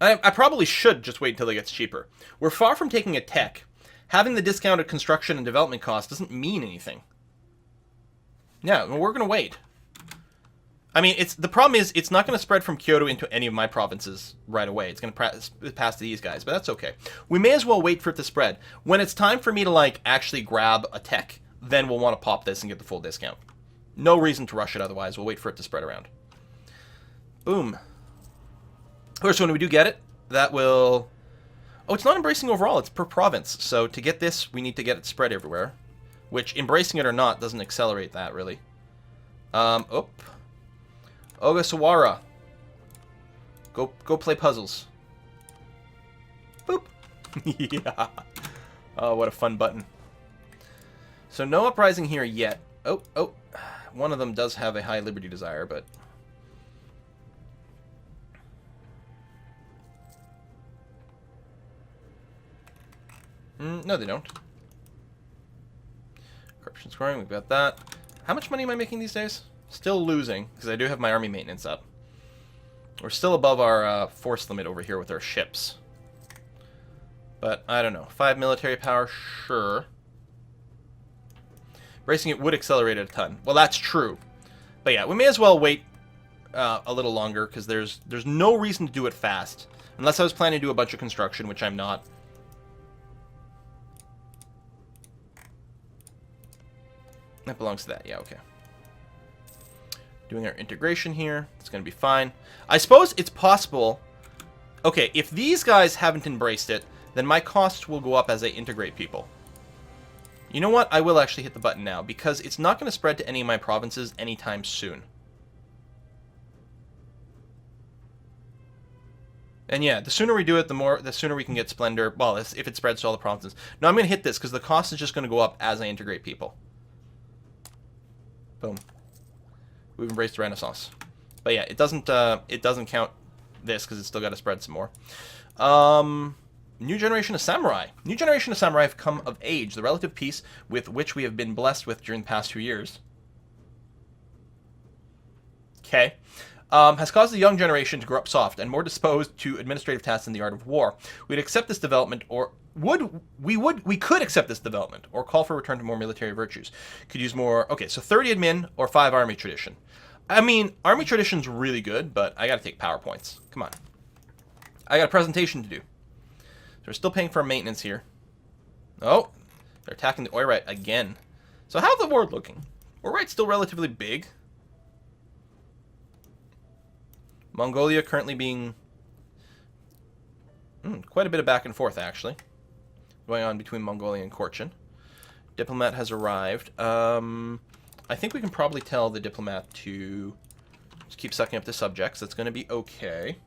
I probably should just wait until it gets cheaper. We're far from taking a tech. Having the discounted construction and development cost doesn't mean anything. Yeah, we're going to wait. I mean, the problem is it's not going to spread from Kyoto into any of my provinces right away. It's going to pass to these guys, but that's okay. We may as well wait for it to spread. When it's time for me to, like, actually grab a tech, then we'll want to pop this and get the full discount. No reason to rush it otherwise. We'll wait for it to spread around. Boom. Of course, when we do get it, that will... Oh, it's not embracing overall. It's per province. So to get this, we need to get it spread everywhere. Which, embracing it or not, doesn't accelerate that, really. Ogasawara. Go play puzzles. Boop. Yeah. Oh, what a fun button. So no uprising here yet. Oh. One of them does have a high liberty desire, but... no, they don't. Corruption's growing, we've got that. How much money am I making these days? Still losing, because I do have my army maintenance up. We're still above our force limit over here with our ships. But, I don't know. 5 military power, sure. Bracing it would accelerate it a ton. Well, that's true. But yeah, we may as well wait a little longer, because there's no reason to do it fast. Unless I was planning to do a bunch of construction, which I'm not. That belongs to that, yeah, okay. Doing our integration here. It's going to be fine. I suppose it's possible... Okay, if these guys haven't embraced it, then my costs will go up as I integrate people. You know what? I will actually hit the button now, because it's not going to spread to any of my provinces anytime soon. And yeah, the sooner we do it, the sooner we can get Splendor. Well, if it spreads to all the provinces. No, I'm going to hit this, because the cost is just going to go up as I integrate people. Boom. We've embraced the Renaissance. But yeah, it doesn't count this because it's still got to spread some more. New generation of samurai. New generation of samurai have come of age, the relative peace with which we have been blessed with during the past 2 years. Okay. Has caused the young generation to grow up soft and more disposed to administrative tasks in the art of war. We'd accept this development, or we could accept this development, or call for a return to more military virtues. Could use more. Okay, so 30 admin or 5 army tradition. I mean, army tradition's really good, but I got to take PowerPoints. Come on, I got a presentation to do. So we're still paying for our maintenance here. Oh, they're attacking the Oirite again. So how's the war looking? Oirite's still relatively big. Mongolia currently being quite a bit of back and forth, actually, going on between Mongolia and Korchin. Diplomat has arrived. I think we can probably tell the diplomat to just keep sucking up the subjects. That's going to be okay.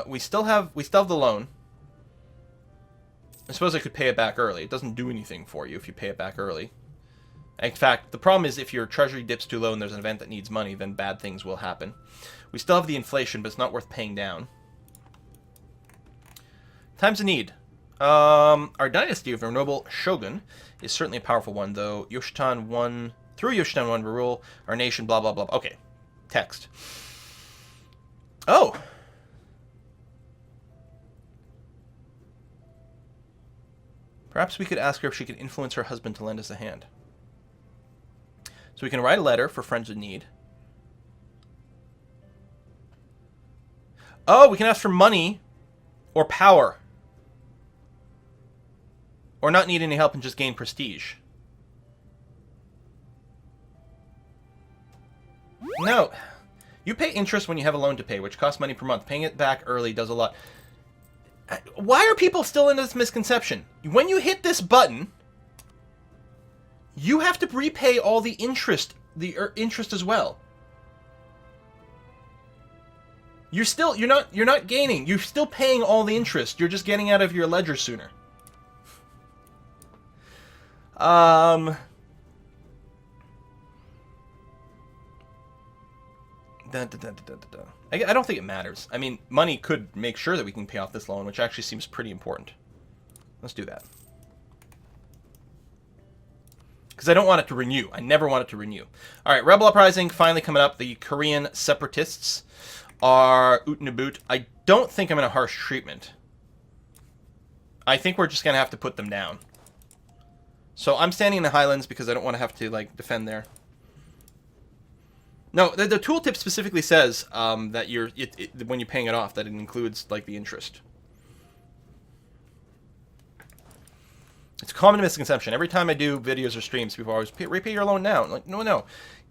We still have the loan. I suppose I could pay it back early. It doesn't do anything for you if you pay it back early. In fact, the problem is if your treasury dips too low and there's an event that needs money, then bad things will happen. We still have the inflation, but it's not worth paying down. Times of need. Our dynasty of our noble shogun is certainly a powerful one, though Yoshitan won... Through Yoshitan won, we rule our nation, blah, blah, blah. Okay. Text. Oh! Perhaps we could ask her if she could influence her husband to lend us a hand. So we can write a letter for friends in need. Oh, we can ask for money or power. Or not need any help and just gain prestige. No. You pay interest when you have a loan to pay, which costs money per month. Paying it back early does a lot. Why are people still in this misconception? When you hit this button... You have to repay all the interest as well. You're not gaining. You're still paying all the interest. You're just getting out of your ledger sooner. I don't think it matters. I mean, money could make sure that we can pay off this loan, which actually seems pretty important. Let's do that. because I don't want it to renew. I never want it to renew. All right, Rebel Uprising finally coming up. The Korean separatists are Utnabut. I don't think I'm in a harsh treatment. I think we're just going to have to put them down. So I'm standing in the highlands because I don't want to have to, like, defend there. No, the tooltip specifically says that when you're paying it off, that it includes, like, the interest. It's a common misconception. Every time I do videos or streams, people always repay your loan now. I'm like, no.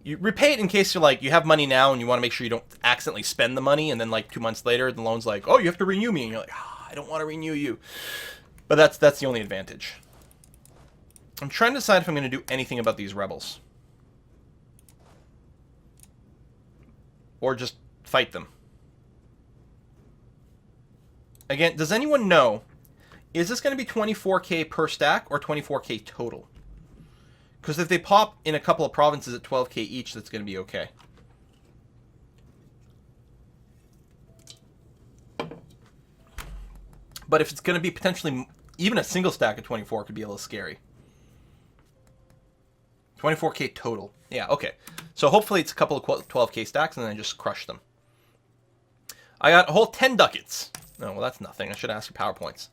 You repay it in case you're like, you have money now and you want to make sure you don't accidentally spend the money, and then like 2 months later, the loan's like, oh, you have to renew me, and you're like, I don't want to renew you. But that's the only advantage. I'm trying to decide if I'm going to do anything about these rebels. Or just fight them. Again, does anyone know, is this going to be 24k per stack or 24k total? Because if they pop in a couple of provinces at 12k each, that's going to be okay. But if it's going to be potentially, even a single stack of 24 could be a little scary. 24k total. Yeah, okay. So hopefully it's a couple of 12k stacks and then I just crush them. I got a whole 10 ducats. Oh, well, that's nothing. I should ask for PowerPoints.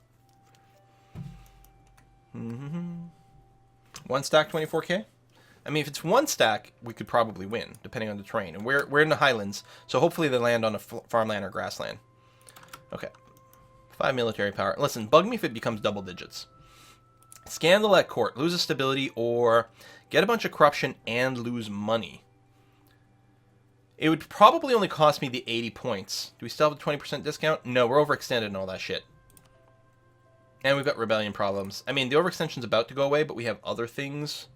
One stack, 24k? I mean, if it's one stack, we could probably win, depending on the terrain. And we're in the highlands, so hopefully they land on a farmland or grassland. Okay. 5 military power. Listen, bug me if it becomes double digits. Scandal at court. Loses stability or get a bunch of corruption and lose money. It would probably only cost me the 80 points. Do we still have a 20% discount? No, we're overextended and all that shit. And we've got rebellion problems. I mean, the overextension's about to go away, but we have other things.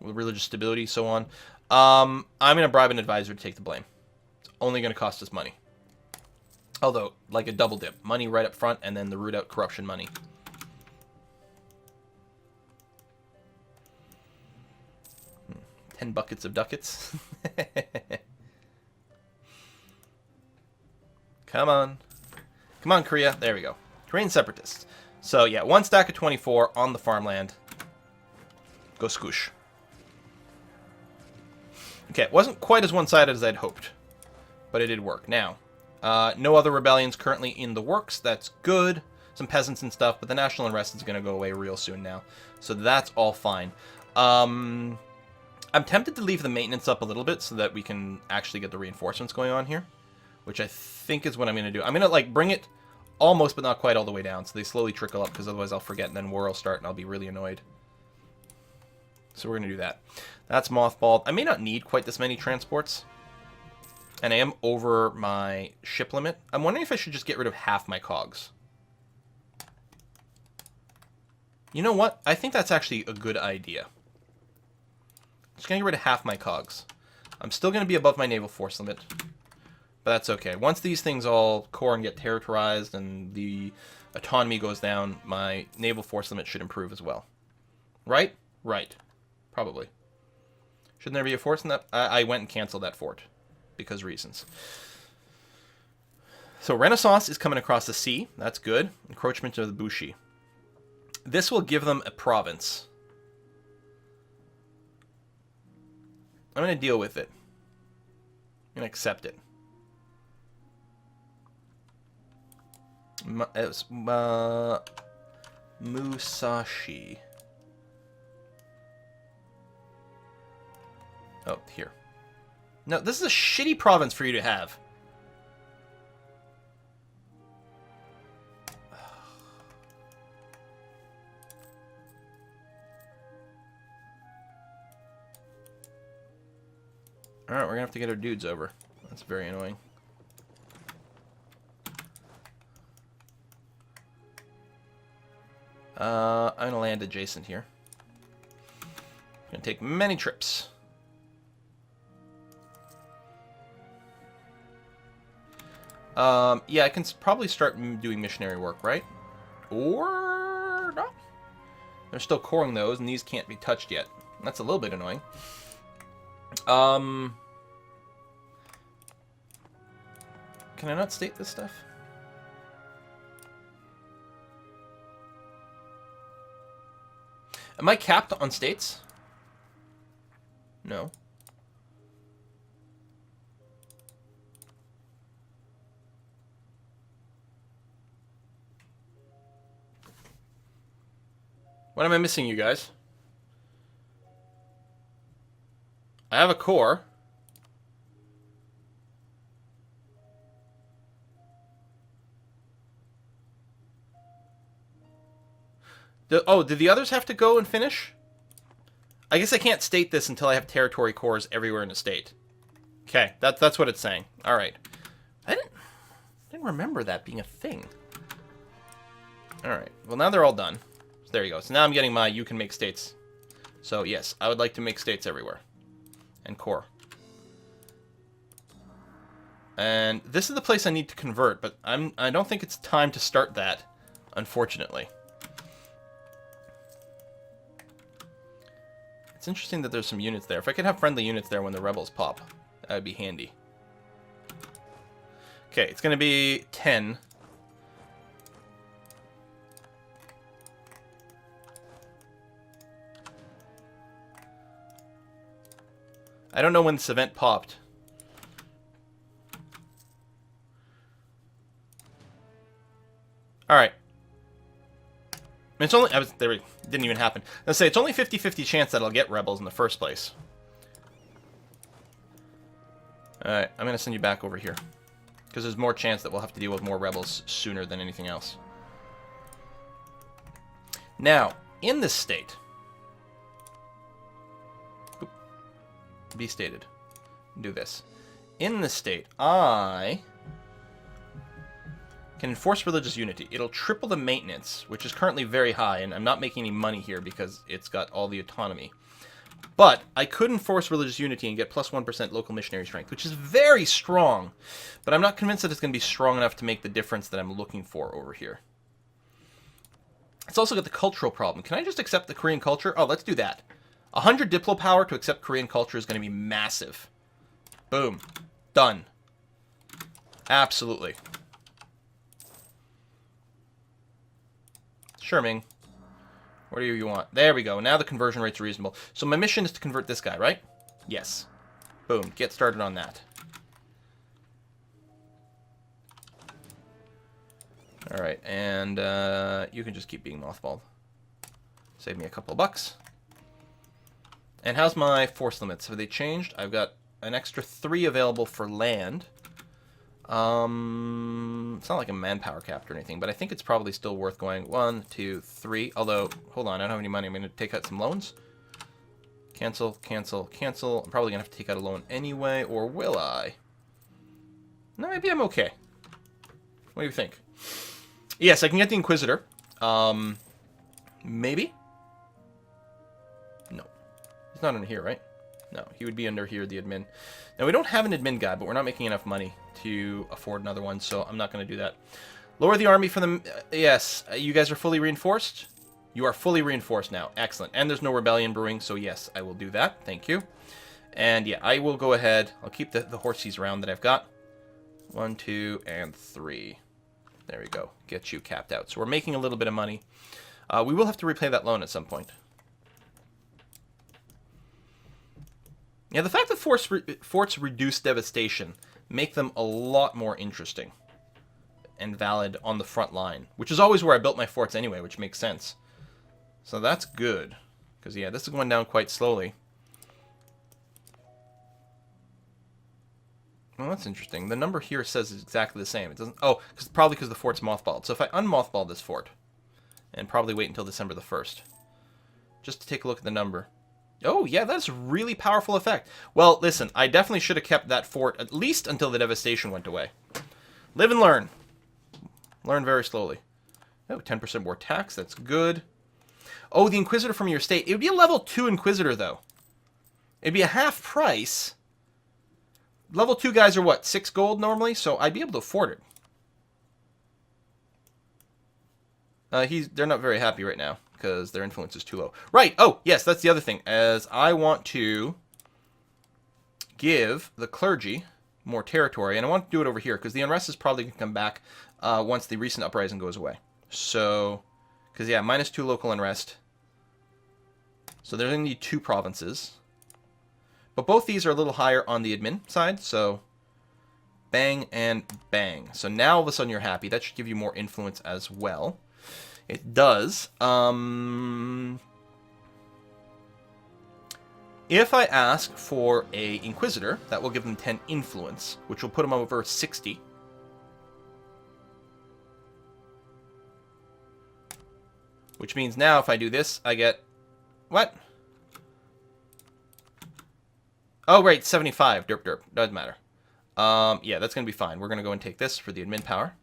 With religious stability, so on. I'm going to bribe an advisor to take the blame. It's only going to cost us money. Although, like a double dip. Money right up front, and then the root out corruption money. Hmm. 10 buckets of ducats. Come on. Come on, Korea. There we go. Korean separatists. So, yeah, one stack of 24 on the farmland. Go scoosh. Okay, it wasn't quite as one-sided as I'd hoped. But it did work. Now, no other rebellions currently in the works. That's good. Some peasants and stuff, but the national unrest is going to go away real soon now. So that's all fine. I'm tempted to leave the maintenance up a little bit so that we can actually get the reinforcements going on here. Which I think is what I'm going to do. I'm going to, like, bring it almost, but not quite all the way down. So they slowly trickle up, because otherwise I'll forget, and then war will start, and I'll be really annoyed. So we're going to do that. That's mothballed. I may not need quite this many transports. And I am over my ship limit. I'm wondering if I should just get rid of half my cogs. You know what? I think that's actually a good idea. Just going to get rid of half my cogs. I'm still going to be above my naval force limit. But that's okay. Once these things all core and get territorialized and the autonomy goes down, my naval force limit should improve as well. Right? Right. Probably. Shouldn't there be a force in that? I went and canceled that fort. Because reasons. So Renaissance is coming across the sea. That's good. Encroachment of the Bushi. This will give them a province. I'm going to deal with it. I'm going to accept it. Musashi. Oh, here. No, this is a shitty province for you to have. Alright, we're gonna have to get our dudes over. That's very annoying. I'm gonna land adjacent here. Gonna take many trips. Yeah, I can probably start doing missionary work, right? Or no? They're still coring those, and these can't be touched yet. That's a little bit annoying. Can I not state this stuff? Am I capped on states? No. What am I missing, you guys? I have a core. Did the others have to go and finish? I guess I can't state this until I have territory cores everywhere in the state. Okay, that's what it's saying. All right. I didn't remember that being a thing. All right. Well, now they're all done. So there you go. So now I'm getting my you can make states. So yes, I would like to make states everywhere. And core. And this is the place I need to convert, but I don't think it's time to start that, unfortunately. It's interesting that there's some units there. If I could have friendly units there when the rebels pop, that would be handy. Okay, it's going to be 10. I don't know when this event popped. All right. It's only... there it didn't even happen. Let's say it's only 50-50 chance that I'll get rebels in the first place. Alright, I'm going to send you back over here. Because there's more chance that we'll have to deal with more rebels sooner than anything else. Now, in this state... Be stated. Do this. In this state, I... can enforce religious unity. It'll triple the maintenance, which is currently very high, and I'm not making any money here because it's got all the autonomy. But I could enforce religious unity and get plus 1% local missionary strength, which is very strong. But I'm not convinced that it's going to be strong enough to make the difference that I'm looking for over here. It's also got the cultural problem. Can I just accept the Korean culture? Oh, let's do that. 100 Diplo power to accept Korean culture is going to be massive. Boom. Done. Absolutely. Sure, Ming. What do you want? There we go. Now the conversion rate's reasonable. So my mission is to convert this guy, right? Yes. Boom. Get started on that. Alright, and you can just keep being mothballed. Save me a couple of bucks. And how's my force limits? Have they changed? I've got an extra 3 available for land. It's not like a manpower cap or anything, but I think it's probably still worth going 1, 2, 3. Although, hold on, I don't have any money. I'm going to take out some loans. Cancel, cancel, cancel. I'm probably going to have to take out a loan anyway, or will I? No, maybe I'm okay. What do you think? Yes, I can get the Inquisitor. Maybe? No. He's not under here, right? No, he would be under here, the admin. Now, we don't have an admin guy, but we're not making enough money to afford another one, so I'm not going to do that. Lower the army for them. Yes, you guys are fully reinforced? You are fully reinforced now. Excellent. And there's no rebellion brewing, so yes, I will do that. Thank you. And yeah, I will go ahead. I'll keep the horsies around that I've got. 1, 2, and 3. There we go. Get you capped out. So we're making a little bit of money. We will have to repay that loan at some point. Yeah, the fact that forts reduce devastation make them a lot more interesting and valid on the front line, which is always where I built my forts anyway, which makes sense. So that's good, because yeah, this is going down quite slowly. Well, that's interesting. The number here says it's exactly the same. It doesn't. Oh, probably because the fort's mothballed. So if I unmothball this fort, and probably wait until December the 1st, just to take a look at the number. Oh, yeah, that's a really powerful effect. Well, listen, I definitely should have kept that fort at least until the devastation went away. Live and learn. Learn very slowly. Oh, 10% more tax. That's good. Oh, the Inquisitor from your state. It would be a level 2 Inquisitor, though. It'd be a half price. Level 2 guys are, what, 6 gold normally? So I'd be able to afford it. They're not very happy right now, because their influence is too low. Right! Oh, yes, that's the other thing. As I want to give the clergy more territory, and I want to do it over here, because the unrest is probably going to come back once the recent uprising goes away. So, because, yeah, -2 local unrest. So they're going to need 2 provinces. But both these are a little higher on the admin side, so bang and bang. So now all of a sudden you're happy. That should give you more influence as well. It does. If I ask for a Inquisitor, that will give them 10 influence, which will put them over 60. Which means now if I do this, I get... What? Oh, right, 75. Derp derp. Doesn't matter. Yeah, that's going to be fine. We're going to go and take this for the admin power.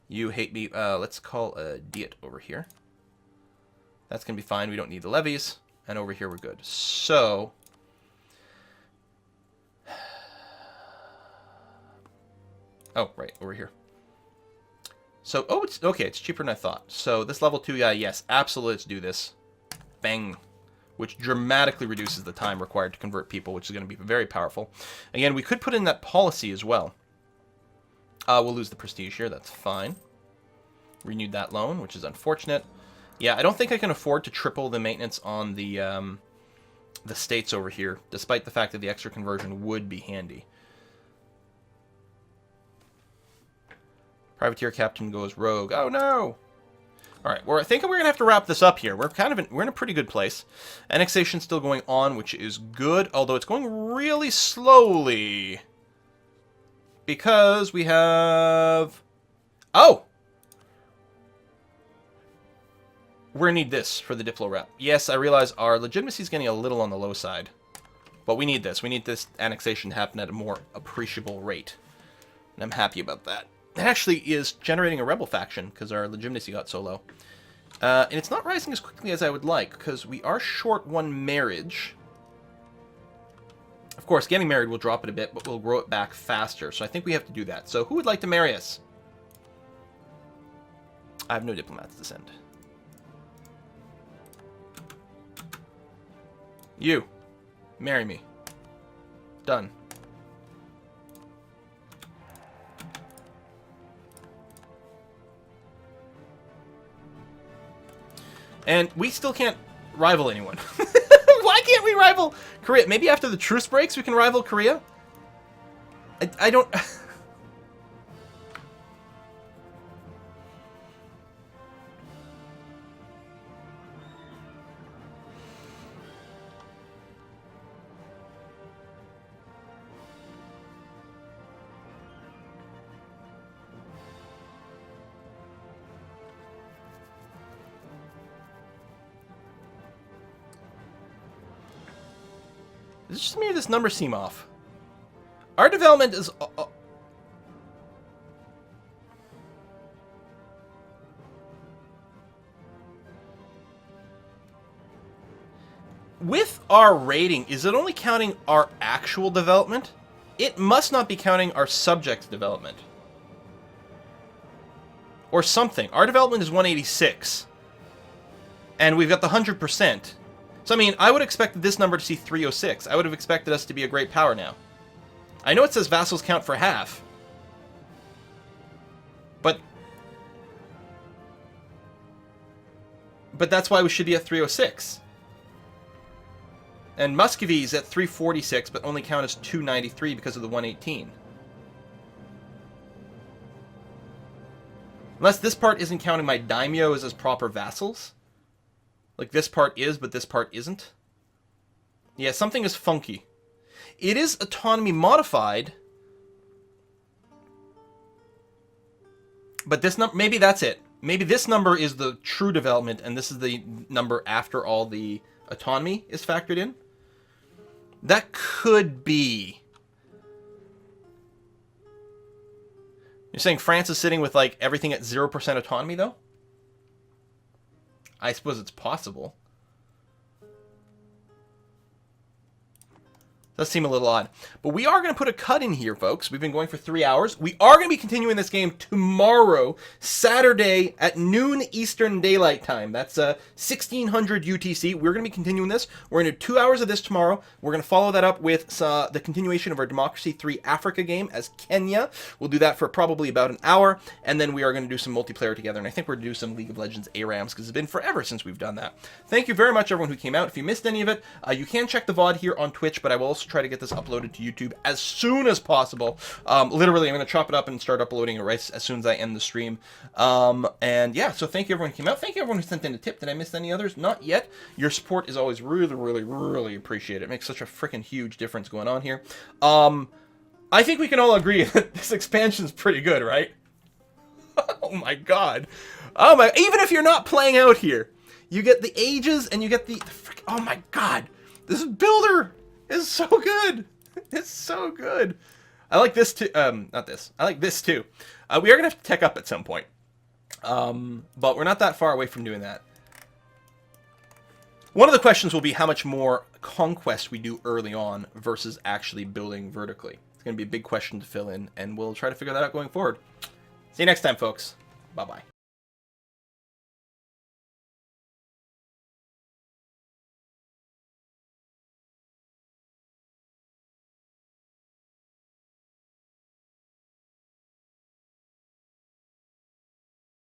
You hate me. Let's call a Diet over here. That's going to be fine. We don't need the levies. And over here we're good. So... Oh, right, over here. So, oh, it's okay. It's cheaper than I thought. So this level 2 guy, yes, absolutely, let's do this. Bang. Which dramatically reduces the time required to convert people, which is going to be very powerful. Again, we could put in that policy as well. We'll lose the prestige here. That's fine. Renewed that loan, which is unfortunate. Yeah, I don't think I can afford to triple the maintenance on the states over here, despite the fact that the extra conversion would be handy. Privateer captain goes rogue. Oh no! All right, well, I think we're gonna have to wrap this up here. We're in a pretty good place. Annexation still going on, which is good, although it's going really slowly because we have. Oh, we're gonna need this for the Diplo rep. Yes, I realize our legitimacy is getting a little on the low side, but we need this. We need this annexation to happen at a more appreciable rate, and I'm happy about that. It actually is generating a rebel faction because our legitimacy got so low. And it's not rising as quickly as I would like because we are short one marriage. Of course, getting married will drop it a bit, but we'll grow it back faster. So I think we have to do that. So who would like to marry us? I have no diplomats to send. You. Marry me. Done. And we still can't rival anyone. Why can't we rival Korea? Maybe after the truce breaks we can rival Korea? I don't... Is it just me or this number seem off? Our development is... With our rating, is it only counting our actual development? It must not be counting our subject development. Or something. Our development is 186. And we've got the 100%. So, I mean, I would expect this number to see 306. I would have expected us to be a great power now. I know it says vassals count for half. But that's why we should be at 306. And Muscovy is at 346, but only count as 293 because of the 118. Unless this part isn't counting my daimyos as proper vassals. Like, this part is, but this part isn't. Yeah, something is funky. It is autonomy modified. But this number, maybe that's it. Maybe this number is the true development, and this is the number after all the autonomy is factored in. That could be. You're saying France is sitting with, like, everything at 0% autonomy, though? I suppose it's possible. Does seem a little odd. But we are going to put a cut in here, folks. We've been going for 3 hours. We are going to be continuing this game tomorrow, Saturday at noon Eastern Daylight Time. That's 1600 UTC. We're going to be continuing this. We're going to do 2 hours of this tomorrow. We're going to follow that up with the continuation of our Democracy 3 Africa game as Kenya. We'll do that for probably about an hour. And then we are going to do some multiplayer together. And I think we're going to do some League of Legends ARAMs because it's been forever since we've done that. Thank you very much, everyone who came out. If you missed any of it, you can check the VOD here on Twitch, but I will also try to get this uploaded to YouTube as soon as possible. Literally, I'm going to chop it up and start uploading it right as soon as I end the stream. And yeah, so thank you everyone who came out. Thank you everyone who sent in a tip. Did I miss any others? Not yet. Your support is always really, really, really appreciated. It makes such a freaking huge difference going on here. I think we can all agree that this expansion is pretty good, right? Oh my god. Oh my, even if you're not playing out here, you get the ages and you get the oh my god. This builder is so good. It's so good. I like this too. Not this. I like this too. We are gonna have to tech up at some point. But we're not that far away from doing that. One of the questions will be how much more conquest we do early on versus actually building vertically. It's going to be a big question to fill in, and we'll try to figure that out going forward. See you next time, folks. Bye-bye.